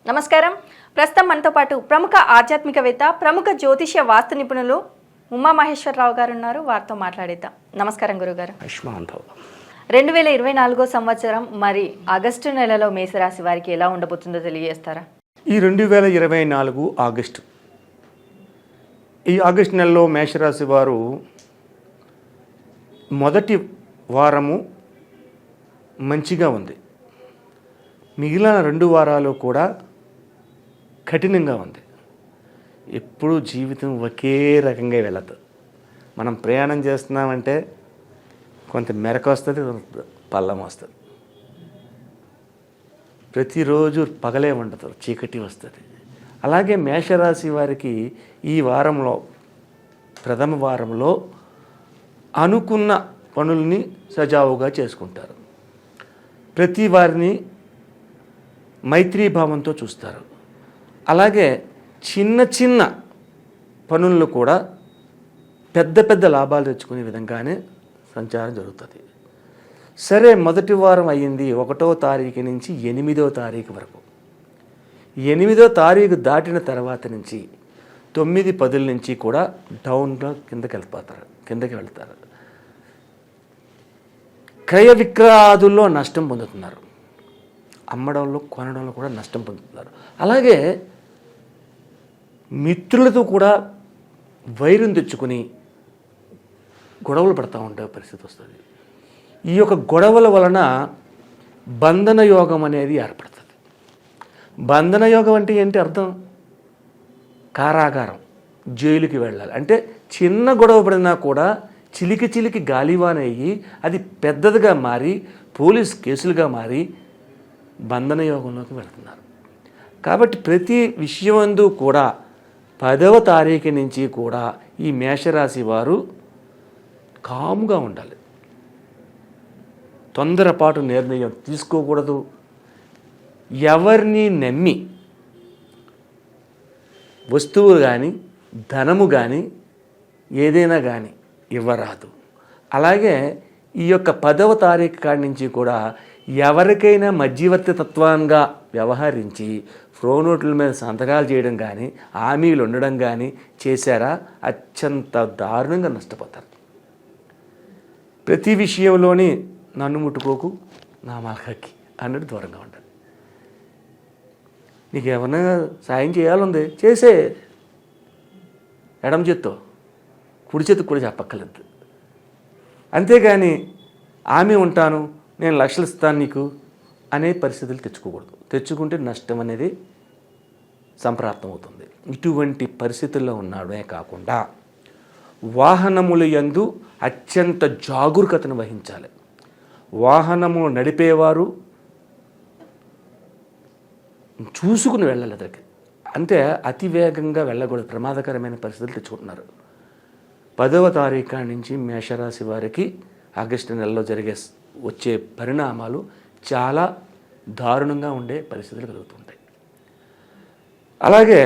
నమస్కారం. ప్రస్తుతం మనతో పాటు ప్రముఖ ఆధ్యాత్మికవేత్త, ప్రముఖ జ్యోతిష్య వాస్తు నిపుణులు ఉమామహేశ్వరరావు గారు ఉన్నారు. వారితో మాట్లాడేద్దాం. నమస్కారం గురుగారు. 2024 సంవత్సరం మరి ఆగస్టు నెలలో మేషరాశి వారికి ఎలా ఉండబోతుందో తెలియజేస్తారా? ఈ 2024 ఆగస్టు నెలలో మేషరాశి వారు మొదటి వారము మంచిగా ఉంది. మిగిలిన 2 వారాలు కూడా కఠినంగా ఉంది. ఎప్పుడూ జీవితం ఒకే రకంగా వెళ్ళదు. మనం ప్రయాణం చేస్తున్నామంటే కొంత మెరకు వస్తుంది, పల్లం వస్తుంది. ప్రతిరోజు పగలే ఉండదు, చీకటి వస్తుంది. అలాగే మేషరాశి వారికి ఈ వారంలో, ప్రథమ వారంలో అనుకున్న పనుల్ని సజావుగా చేసుకుంటారు. ప్రతి వారిని మైత్రీభావంతో చూస్తారు. అలాగే చిన్న చిన్న పనులను కూడా పెద్ద పెద్ద లాభాలు తెచ్చుకునే విధంగానే సంచారం జరుగుతుంది. సరే, మొదటి వారం అయ్యింది 1వ తారీఖు నుంచి 8వ తారీఖు వరకు. 8వ తారీఖు దాటిన తర్వాత నుంచి 9, 10 నుంచి కూడా డౌన్గా కిందకి వెళ్తారు. క్రయ విక్రయాదుల్లో నష్టం పొందుతున్నారు. అమ్మడంలో, కొనడంలో కూడా నష్టం పొందుతున్నారు. అలాగే మిత్రులతో కూడా వైరం తెచ్చుకుని గొడవలు పడుతూ ఉండే పరిస్థితి వస్తుంది. ఈ యొక్క గొడవల వలన బంధన యోగం అనేది ఏర్పడుతుంది. బంధన యోగం అంటే ఏంటి అర్థం? కారాగారం, జైలుకి వెళ్ళాలి. అంటే చిన్న గొడవ పడినా కూడా చిలికి గాలివానయ్యి అది పెద్దదిగా మారి పోలీస్ కేసులుగా మారి బంధన యోగంలోకి వెళ్తున్నారు. కాబట్టి ప్రతి విషయమందు కూడా 10వ తారీఖు నుంచి కూడా ఈ మేషరాశి వారు కాముగా ఉండాలి. తొందరపాటు నిర్ణయం తీసుకోకూడదు. ఎవరిని నమ్మి వస్తువులు కానీ, ధనము కానీ, ఏదైనా కానీ ఇవ్వరాదు. అలాగే ఈ యొక్క 10వ తారీఖు కాడి నుంచి కూడా ఎవరికైనా మధ్యవర్తి తత్వంగా వ్యవహరించి ఫ్రోనోట్ల మీద సంతకాలు చేయడం కానీ, హామీలు ఉండడం కానీ చేశారా అత్యంత దారుణంగా నష్టపోతారు. ప్రతి విషయంలోని నన్ను ముట్టుకోకు, నా మాలకి అన్నట్టు దూరంగా ఉండాలి. నీకు ఏమన్నా సాయం చేయాలంది చేసే, ఎడమ చేత్తో కుడి చేతికి కూడా చెప్పక్కర్లేదు. అంతేగాని ఆమె ఉంటాను, నేను లక్షలు ఇస్తాను నీకు అనే పరిస్థితులు తెచ్చుకోకూడదు. తెచ్చుకుంటే నష్టం అనేది సంప్రాప్తం అవుతుంది. ఇటువంటి పరిస్థితుల్లో ఉన్నాడే కాకుండా వాహనముల యందు అత్యంత జాగరూకతను వహించాలి. వాహనము నడిపేవారు చూసుకుని వెళ్ళాలి అతనికి. అంటే అతి వేగంగా వెళ్ళకూడదు, ప్రమాదకరమైన పరిస్థితులు తెచ్చుకుంటున్నారు. 10వ తారీఖు నుంచి మేషరాశి వారికి ఆగస్టు నెలలో వచ్చే పరిణామాలు చాలా దారుణంగా ఉండే పరిస్థితులు కలుగుతుంటాయి. అలాగే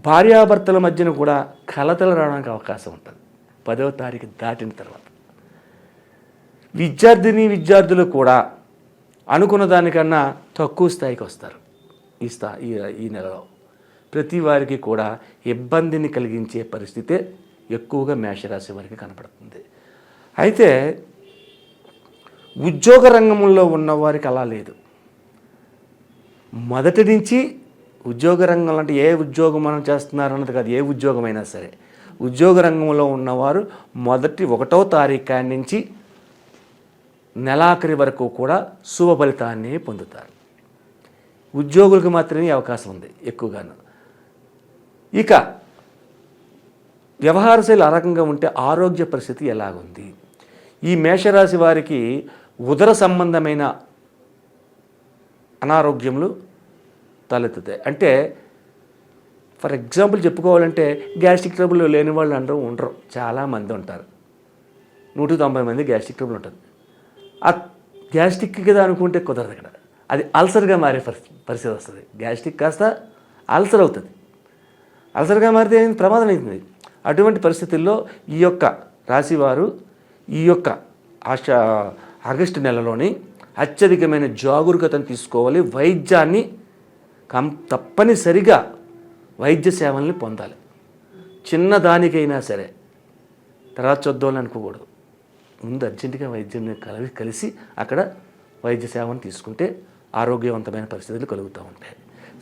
భార్యాభర్తల మధ్యన కూడా కలతలు రావడానికి అవకాశం ఉంటుంది 10వ తారీఖు దాటిన తర్వాత. విద్యార్థులు కూడా అనుకున్న దానికన్నా తక్కువ స్థాయికి వస్తారు. ఈ నెలలో ప్రతి వారికి కూడా ఇబ్బందిని కలిగించే పరిస్థితే ఎక్కువగా మేషరాశి వారికి కనపడుతుంది. అయితే ఉద్యోగ రంగంలో ఉన్నవారికి అలా లేదు. మొదటి నుంచి ఉద్యోగ రంగం అంటే ఏ ఉద్యోగం మనం చేస్తున్నారన్నది కాదు, ఏ ఉద్యోగమైనా సరే ఉద్యోగ రంగంలో ఉన్నవారు మొదటి 1వ తారీఖు కాడి నుంచి నెలాఖరి వరకు కూడా శుభ ఫలితాన్ని పొందుతారు. ఉద్యోగులకు మాత్రమే అవకాశం ఉంది ఎక్కువగాను. ఇక వ్యవహారశైలి ఆ రకంగా ఉంటే ఆరోగ్య పరిస్థితి ఎలాగుంది? ఈ మేషరాశి వారికి ఉదర సంబంధమైన అనారోగ్యములు తలెత్తుతాయి. అంటే ఫర్ ఎగ్జాంపుల్ చెప్పుకోవాలంటే గ్యాస్ట్రిక్ ట్రబుల్ లేని వాళ్ళు ఉండరు, చాలామంది ఉంటారు. 190 మంది గ్యాస్ట్రిక్ ట్రబుల్ ఉంటుంది. ఆ గ్యాస్ట్రిక్ కదా అనుకుంటే కుదరదు. ఇక్కడ అది అల్సర్గా మారే పరిస్థితి వస్తుంది. గ్యాస్ట్రిక్ కాస్త అల్సర్ అవుతుంది. అల్సర్గా మారితే ప్రమాదం అవుతుంది. అటువంటి పరిస్థితుల్లో ఈ యొక్క రాశివారు ఈ యొక్క ఆగస్టు నెలలోని అత్యధికమైన జాగరూకతను తీసుకోవాలి. వైద్యాన్ని తప్పనిసరిగా వైద్య సేవల్ని పొందాలి. చిన్నదానికైనా సరే తర్వాత చూద్దామని అనుకోకూడదు. ముందు అర్జెంటుగా వైద్యుని కలిసి అక్కడ వైద్య సేవను తీసుకుంటే ఆరోగ్యవంతమైన పరిస్థితులు కలుగుతూ ఉంటాయి.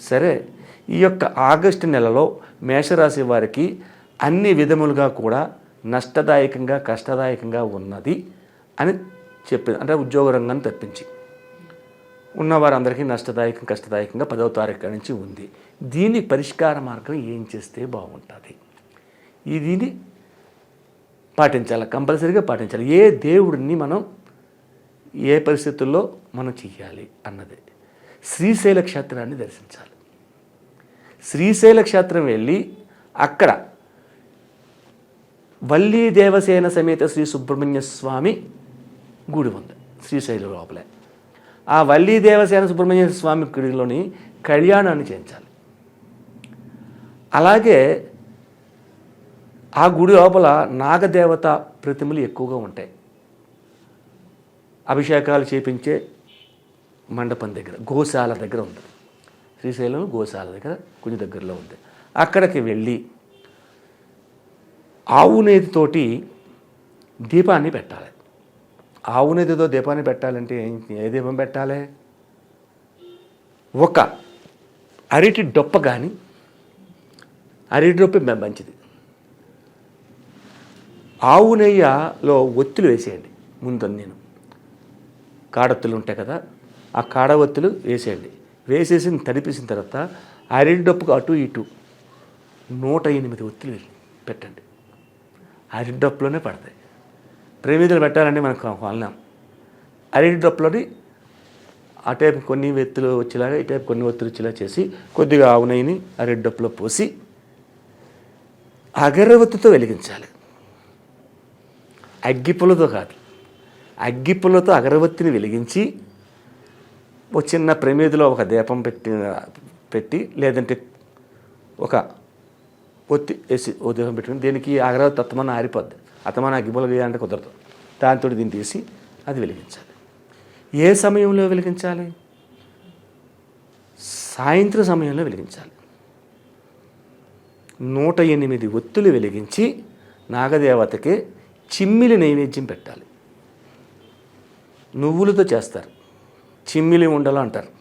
సరే, ఈ యొక్క ఆగస్టు నెలలో మేషరాశి వారికి అన్ని విధములుగా కూడా నష్టదాయకంగా కష్టదాయకంగా ఉన్నది అని చెప్పింది. అంటే ఉద్యోగ రంగాన్ని తప్పించి ఉన్నవారందరికీ నష్టదాయకం కష్టదాయకంగా 10వ తారీఖు నుంచి ఉంది. దీని పరిష్కార మార్గం ఏం చేస్తే బాగుంటుంది, దీన్ని పాటించాలి, కంపల్సరీగా పాటించాలి. ఏ దేవుడిని మనం ఏ పరిస్థితుల్లో మనం చెయ్యాలి అన్నది. శ్రీశైల క్షేత్రాన్ని దర్శించాలి. శ్రీశైల క్షేత్రం వెళ్ళి అక్కడ వల్లీ దేవసేన సమేత శ్రీ సుబ్రహ్మణ్య స్వామి గుడి ఉంది శ్రీశైలం లోపలే. ఆ వల్లీ దేవసేన సుబ్రహ్మణ్య స్వామి గుడిలోని కళ్యాణాన్ని చేయించాలి. అలాగే ఆ గుడి లోపల నాగదేవత ప్రతిమలు ఎక్కువగా ఉంటాయి. అభిషేకాలు చేపించే మండపం దగ్గర గోశాల దగ్గర ఉంది. శ్రీశైలం గోశాల దగ్గర కొంచెం దగ్గరలో ఉంది. అక్కడికి వెళ్ళి ఆవు నేతితోటి దీపాన్ని పెట్టాలి. ఆవు నేతితో దీపాన్ని పెట్టాలంటే ఏ దీపం పెట్టాలి? ఒక అరటి డొప్ప కానీ, అరటి డొప్ప మంచిది. ఆవు నెయ్యలో ఒత్తులు వేసేయండి. ముందు నేను కాడొత్తులు ఉంటాయి కదా, ఆ కాడ ఒత్తులు వేసేయండి. వేసేసి తడిపేసిన తర్వాత అరటి డొప్పకు అటు ఇటు 108 ఒత్తులు పెట్టండి. అరటి డొప్పలోనే పడతాయి. ప్రేమితులు పెట్టాలంటే మనకు వాళ్ళం అరటి డొప్పలోని ఆ టైపు కొన్ని ఒత్తులు వచ్చేలాగా ఈ టైపు కొన్ని ఒత్తులు వచ్చేలా చేసి కొద్దిగా ఆవు నెయ్యిని అరటి డొప్పలో పోసి అగరవత్తితో వెలిగించాలి. అగ్గిపుల్లతో కాదు, అగ్గిపుల్లతో అగరవత్తిని వెలిగించి ఒక చిన్న ప్రమిదిలో ఒక దీపం పెట్టి లేదంటే ఒక ఒత్తి వేసి ఓ దీపం పెట్టుకుని దీనికి అగరవత్తి అత్తమన్న ఆరిపోద్ది. అత్తమన్న అగ్గిపుల్ల వేయాలంటే కుదరదు. దాంతో దీన్ని తీసి అది వెలిగించాలి. ఏ సమయంలో వెలిగించాలి? సాయంత్రం సమయంలో వెలిగించాలి. 108 ఒత్తులు వెలిగించి నాగదేవతకి చిమ్మిలి నైవేద్యం పెట్టాలి. నువ్వులతో చేస్తారు, చిమ్మిలి ఉండలు అంటారు.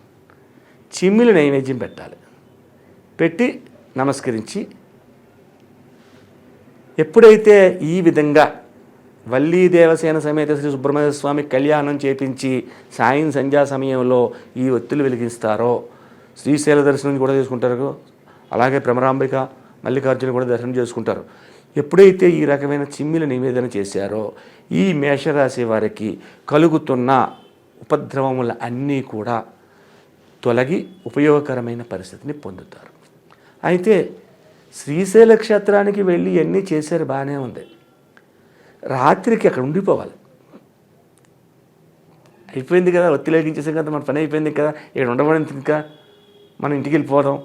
చిమ్మిలి నైవేద్యం పెట్టాలి. పెట్టి నమస్కరించి ఎప్పుడైతే ఈ విధంగా వల్లీ దేవసేన సమేత శ్రీ సుబ్రహ్మణ్య స్వామి కళ్యాణం చేపించి సాయం సంధ్యా సమయంలో ఈ ఒత్తులు వెలిగిస్తారో శ్రీశైల దర్శనం కూడా చేసుకుంటారు. అలాగే భ్రమరాంబిక మల్లికార్జున కూడా దర్శనం చేసుకుంటారు. ఎప్పుడైతే ఈ రకమైన చిమ్మిల నివేదన చేశారో ఈ మేషరాశి వారికి కలుగుతున్న ఉపద్రవముల అన్నీ కూడా తొలగి ఉపయోగకరమైన పరిస్థితిని పొందుతారు. అయితే శ్రీశైల క్షేత్రానికి వెళ్ళి అన్నీ చేశారు, బాగానే ఉంది. రాత్రికి అక్కడ ఉండిపోవాలి. అయిపోయింది కదా, ఒత్తి లేగించేసాం కదా, మన పని అయిపోయింది కదా, ఇక్కడ ఉండబడింది, ఇంకా మనం ఇంటికి వెళ్ళిపోదాం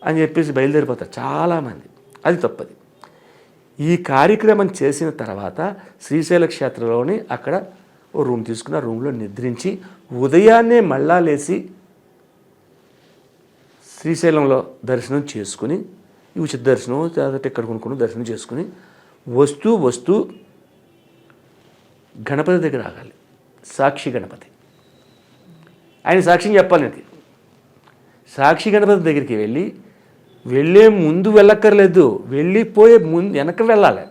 అని చెప్పేసి బయలుదేరిపోతారు చాలామంది. అది తప్పది. ఈ కార్యక్రమం చేసిన తర్వాత శ్రీశైల క్షేత్రంలోని అక్కడ ఓ రూమ్ తీసుకుని ఆ రూమ్లో నిద్రించి ఉదయాన్నే మళ్ళా లేచి శ్రీశైలంలో దర్శనం చేసుకుని ఉచిత దర్శనం టికెట్ కొనుక్కుని దర్శనం చేసుకుని వస్తూ గణపతి దగ్గర ఆగాలి. సాక్షి గణపతి, ఆయన సాక్ష్యం చెప్పాలి. నాకు సాక్షి గణపతి దగ్గరికి వెళ్ళే ముందు వెళ్ళక్కర్లేదు, వెళ్ళిపోయే ముందు వెనక వెళ్ళాలి.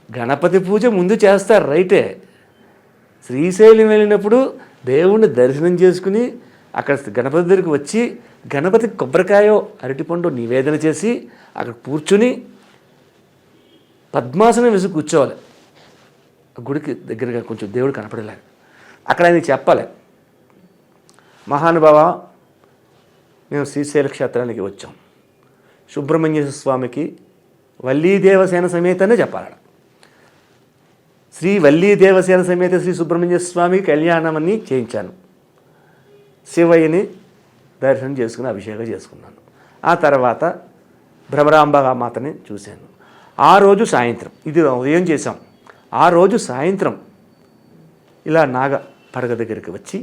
గణపతి పూజ ముందు చేస్తారు, రైటే. శ్రీశైలం వెళ్ళినప్పుడు దేవుణ్ణి దర్శనం చేసుకుని అక్కడ గణపతి దగ్గరికి వచ్చి గణపతికి కొబ్బరికాయో అరటిపండు నివేదన చేసి అక్కడ కూర్చుని పద్మాసనం వేసి కూర్చోవాలి. గుడికి దగ్గరగా కొంచెం దేవుడు కనపడేలాగా అక్కడ ఆయన చెప్పాలి, మహానుభావ మేము శ్రీశైల క్షేత్రానికి వచ్చాం, సుబ్రహ్మణ్య స్వామికి వల్లీ దేవసేన సమేతనే చెప్పాలి. శ్రీ వల్లీ దేవసేన సమేత శ్రీ సుబ్రహ్మణ్య స్వామికి కళ్యాణమని చేయించాను, శివయ్యని దర్శనం చేసుకుని అభిషేకం చేసుకున్నాను, ఆ తర్వాత భ్రమరాంబ మాతని చూశాను. ఆ రోజు సాయంత్రం, ఇది ఉదయం చేశాం, ఆ రోజు సాయంత్రం ఇలా నాగ పడగ దగ్గరికి వచ్చి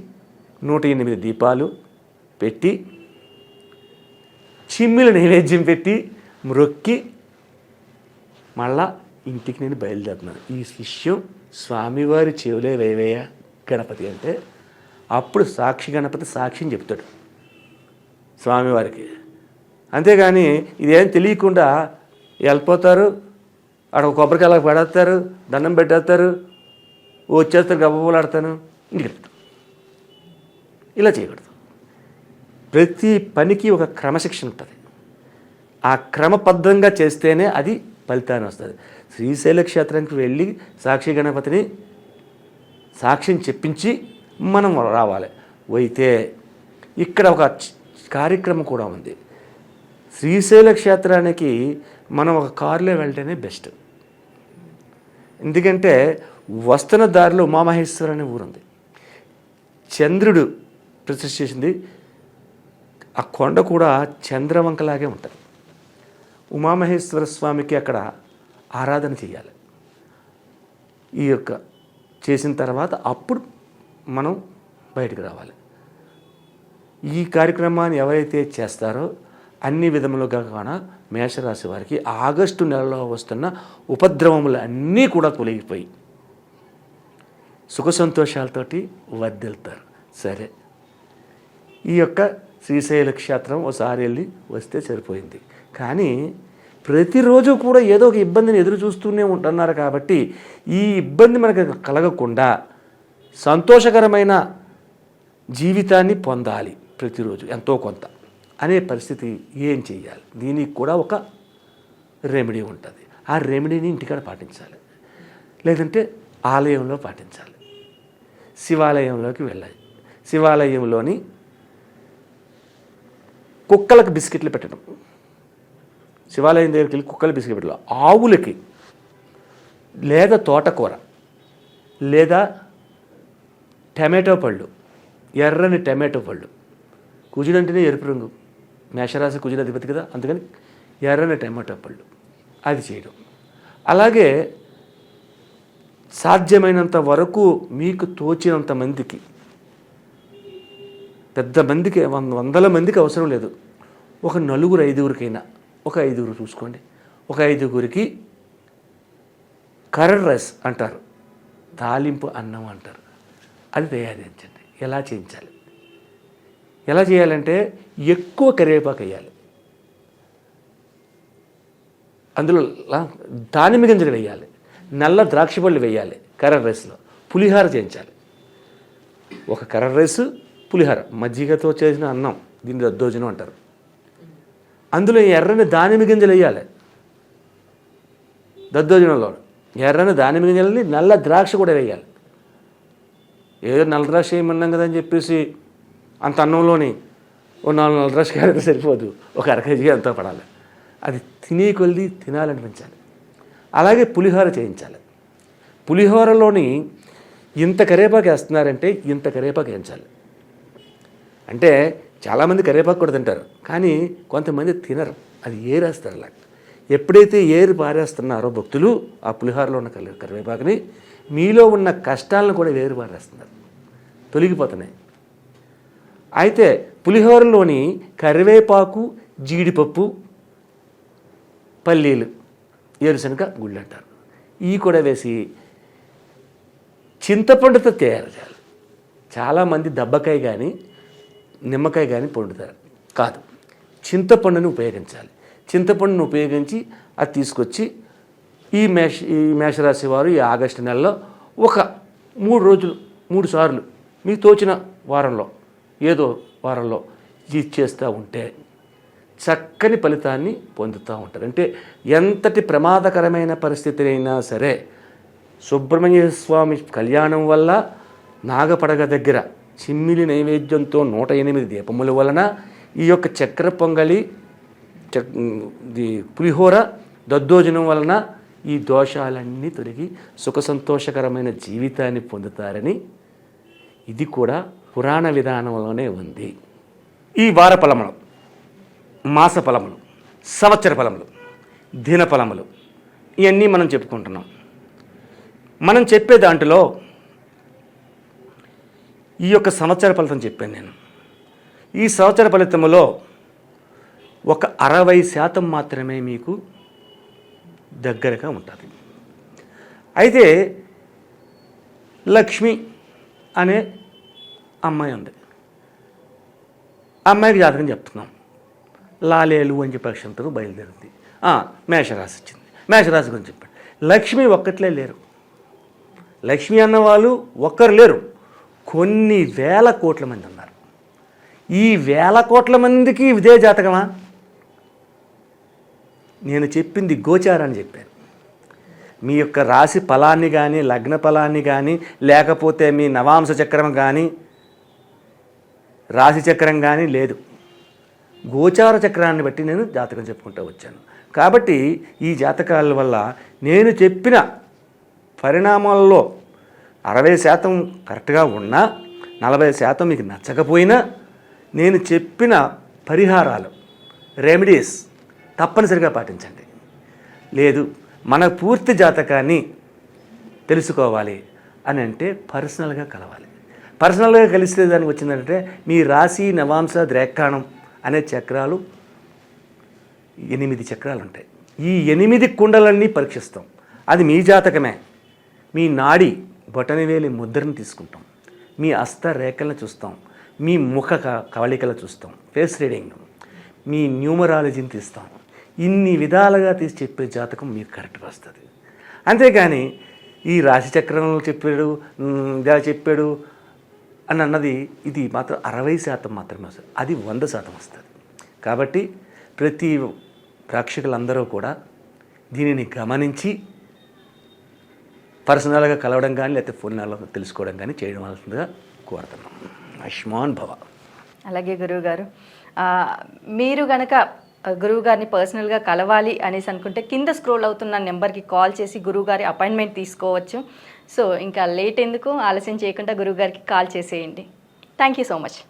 108 దీపాలు పెట్టి చిమ్మిల నైవేద్యం పెట్టి మ్రొక్కి మళ్ళా ఇంటికి నేను బయలుదేరుతున్నాను. ఈ విషయం స్వామివారి చెవులే వేవేయ గణపతి అంటే అప్పుడు సాక్షి గణపతి సాక్ష్యం చెప్తాడు స్వామివారికి. అంతేగాని ఇదేం తెలియకుండా వెళ్ళిపోతారు, అక్కడ కొబ్బరికాయలకు పడేస్తారు, దండం పెట్టేస్తారు, వచ్చేస్తారు, గబ్బలాడతాను, ఇంటికి వెళ్తాను. ఇలా చేయకూడదు. ప్రతి పనికి ఒక క్రమశిక్షణ ఉంటుంది. ఆ క్రమబద్ధంగా చేస్తేనే అది ఫలితాన్ని వస్తుంది. శ్రీశైల క్షేత్రానికి వెళ్ళి సాక్షి గణపతిని సాక్ష్యం చెప్పించి మనం రావాలి. అయితే ఇక్కడ ఒక కార్యక్రమం కూడా ఉంది. శ్రీశైల క్షేత్రానికి మనం ఒక కారులో వెళ్తేనే బెస్ట్. ఎందుకంటే వస్తున్న దారిలో ఉమామహేశ్వర అనే ఊరుంది. చంద్రుడు ప్రతిష్ఠ చేసింది. ఆ కొండ కూడా చంద్రవంకలాగే ఉంటుంది. ఉమామహేశ్వర స్వామికి అక్కడ ఆరాధన చేయాలి. ఈ యొక్క చేసిన తర్వాత అప్పుడు మనం బయటకు రావాలి. ఈ కార్యక్రమాన్ని ఎవరైతే చేస్తారో అన్ని విధములుగా కాన మేషరాశి వారికి ఆగస్టు నెలలో వస్తున్న ఉపద్రవములు అన్నీ కూడా తొలగిపోయి సుఖ సంతోషాలతోటి వర్ధిల్తారు. సరే, ఈ యొక్క శ్రీశైల క్షేత్రం ఒకసారి వెళ్ళి వస్తే సరిపోయింది. కానీ ప్రతిరోజు కూడా ఏదో ఒక ఇబ్బందిని ఎదురు చూస్తూనే ఉంటున్నారు. కాబట్టి ఈ ఇబ్బంది మనకు కలగకుండా సంతోషకరమైన జీవితాన్ని పొందాలి ప్రతిరోజు ఎంతో కొంత అనే పరిస్థితి ఏం చేయాలి? దీనికి కూడా ఒక రెమెడీ ఉంటుంది. ఆ రెమెడీని ఇంటికాడ పాటించాలి, లేదంటే ఆలయంలో పాటించాలి. శివాలయంలోకి వెళ్ళాలి. శివాలయంలోని కుక్కలకు బిస్కెట్లు పెట్టడం, శివాలయం దగ్గరికి వెళ్ళి కుక్కల బిస్కెట్ పెట్టడం, ఆవులకి లేదా తోటకూర లేదా టమాటో పళ్ళు, ఎర్రని టమాటో పళ్ళు, కుజుడంటేనే ఎరుపు రంగు, మేషరాశి కుజుడు అధిపతి కదా, అందుకని ఎర్రని టమాటో పళ్ళు అది చేయడం. అలాగే సాధ్యమైనంత వరకు మీకు తోచినంత మందికి, పెద్ద మందికి వందల మందికి అవసరం లేదు, ఒక నలుగురు ఐదుగురికైనా, ఒక ఐదుగురు చూసుకోండి, ఒక ఐదుగురికి కర్డ్ రైస్ అంటారు, తాలింపు అన్నం అంటారు, అది తయారించండి. ఎలా చేయించాలి? ఎలా చేయాలంటే ఎక్కువ కరివేపాకు వేయాలి, అందులో దానిమ్మ గింజలు వేయాలి, నల్ల ద్రాక్ష పళ్ళు వేయాలి. కర్డ్ రైస్లో పులిహార చేయించాలి. ఒక కర్డ్ రైస్, పులిహార, మజ్జిగతో చేసిన అన్నం, దీన్ని దద్దోజనం అంటారు. అందులో ఎర్రని దానిమ్మ గింజలు వేయాలి. దద్దోజనంలో ఎర్రని దానిమ్మ గింజలని, నల్ల ద్రాక్ష కూడా వేయాలి. ఏదో నల్ల ద్రాక్ష వేయమన్నాం కదా అని చెప్పేసి అంత అన్నంలోని ఓ 4 నల్ల ద్రాక్ష కాయలు సరిపోదు, ఒక అరకేజీ అంతా పడాలి. అది తినే కొలిది తినాలనిపించాలి. అలాగే పులిహోర చేయించాలి. పులిహోరలోని ఇంత కరివేపాకు వేస్తున్నారంటే ఇంత కరివేపాకు వేయించాలి. అంటే చాలామంది కరివేపాకు కూడా తింటారు, కానీ కొంతమంది తినరు, అది ఏరేస్తారు. అలా ఎప్పుడైతే ఏరు పారేస్తున్నారో భక్తులు ఆ పులిహోరలో ఉన్న కరివేపాకుని, మీలో ఉన్న కష్టాలను కూడా వేరు పారేస్తున్నారు, తొలగిపోతున్నాయి. అయితే పులిహోరలోని కరివేపాకు, జీడిపప్పు, పల్లీలు, ఏరుశనగ గుళ్ళు అంటారు, ఇవి కూడా వేసి చింతపండుతో తయారు చేయాలి. చాలామంది దబ్బకాయ కానీ నిమ్మకాయ కానీ పొండుతారు, కాదు, చింతపండుని ఉపయోగించాలి. చింతపండును ఉపయోగించి అది తీసుకొచ్చి ఈ మేషరాశి వారు ఈ ఆగస్టు నెలలో ఒక 3 రోజులు 3 సార్లు మీకు తోచిన వారంలో ఏదో వారంలో ఇది చేస్తూ ఉంటే చక్కని ఫలితాన్ని పొందుతూ ఉంటారు. అంటే ఎంతటి ప్రమాదకరమైన పరిస్థితి అయినా సరే సుబ్రహ్మణ్య స్వామి కళ్యాణం వల్ల నాగపడగ దగ్గర చిమ్మిలి నైవేద్యంతో 108 దీపముల వలన ఈ యొక్క చక్కెర పొంగలి, పులిహోర, దద్దోజనం వలన ఈ దోషాలన్నీ తొలగి సుఖ సంతోషకరమైన జీవితాన్ని పొందుతారని ఇది కూడా పురాణ విధానంలోనే ఉంది. ఈ వార ఫలములు, మాస ఫలములు, సంవత్సర ఫలములు, దిన ఫలములు ఇవన్నీ మనం చెప్పుకుంటున్నాం. మనం చెప్పే దాంట్లో ఈ యొక్క సంవత్సర ఫలితం చెప్పాను నేను. ఈ సంవత్సర ఫలితములో ఒక 60% మాత్రమే మీకు దగ్గరగా ఉంటుంది. అయితే లక్ష్మి అనే అమ్మాయి ఉంది. అమ్మాయికి జాతకం చెప్తున్నాం. లాలేలు అని చెప్పి అక్షంతరం బయలుదేరింది. మేషరాశి వచ్చింది. మేషరాశి గురించి చెప్పండి. లక్ష్మి ఒక్కట్లే లేరు. లక్ష్మి అన్నవాళ్ళు ఒక్కరు లేరు, కొన్ని వేల కోట్ల మంది ఉన్నారు. ఈ వేల కోట్ల మందికి ఇదే జాతకమా? నేను చెప్పింది గోచారాన్ని చెప్పాను. మీ యొక్క రాశి ఫలాన్ని కానీ, లగ్న ఫలాన్ని కానీ, లేకపోతే మీ నవాంశ చక్రం కానీ, రాశి చక్రం కానీ లేదు. గోచార చక్రాన్ని బట్టి నేను జాతకం చెప్పుకుంటూ వచ్చాను. కాబట్టి ఈ జాతకాల వల్ల నేను చెప్పిన పరిణామాల్లో 60% కరెక్ట్గా ఉన్నా, 40% మీకు నచ్చకపోయినా, నేను చెప్పిన పరిహారాలు, రెమెడీస్ తప్పనిసరిగా పాటించండి. లేదు మన పూర్తి జాతకాన్ని తెలుసుకోవాలి అని అంటే పర్సనల్గా కలవాలి. పర్సనల్గా కలిస్తే దానికి వచ్చిందంటే మీ రాశి, నవాంశ, ద్రేక్కాణం అనే చక్రాలు 8 చక్రాలు ఉంటాయి. ఈ 8 కుండలన్నీ పరీక్షిస్తాం. అది మీ జాతకమే. మీ నాడి బొటనవేలి ముద్రను తీసుకుంటాం, మీ హస్త రేఖలను చూస్తాం, మీ ముఖ కవళికలు చూస్తాం, ఫేస్ రీడింగ్, మీ న్యూమరాలజీని తీస్తాం. ఇన్ని విధాలుగా తీసి చెప్పే జాతకం మీకు కరెక్ట్గా వస్తుంది. అంతేగాని ఈ రాశి చక్రంలో చెప్పాడు, ఇలా చెప్పాడు అని అన్నది ఇది మాత్రం 60% మాత్రమే వస్తుంది. అది 100% వస్తుంది. కాబట్టి ప్రతి ప్రేక్షకులందరూ కూడా దీనిని గమనించి పర్సనల్గా కలవడం కానీ, లేకపోతే ఫోన్ నెలలో తెలుసుకోవడం కానీ చేయడం వలసిందిగా కోరుతున్నాం. ఆయుష్మాన్ భవ. అలాగే గురువుగారు, మీరు గనక గురువుగారిని పర్సనల్గా కలవాలి అనేసి అనుకుంటే కింద స్క్రోల్ అవుతున్న నెంబర్కి కాల్ చేసి గురువుగారి అపాయింట్మెంట్ తీసుకోవచ్చు. సో ఇంకా లేట్ ఎందుకు, ఆలస్యం చేయకుండా గురువుగారికి కాల్ చేసేయండి. Thank you so much.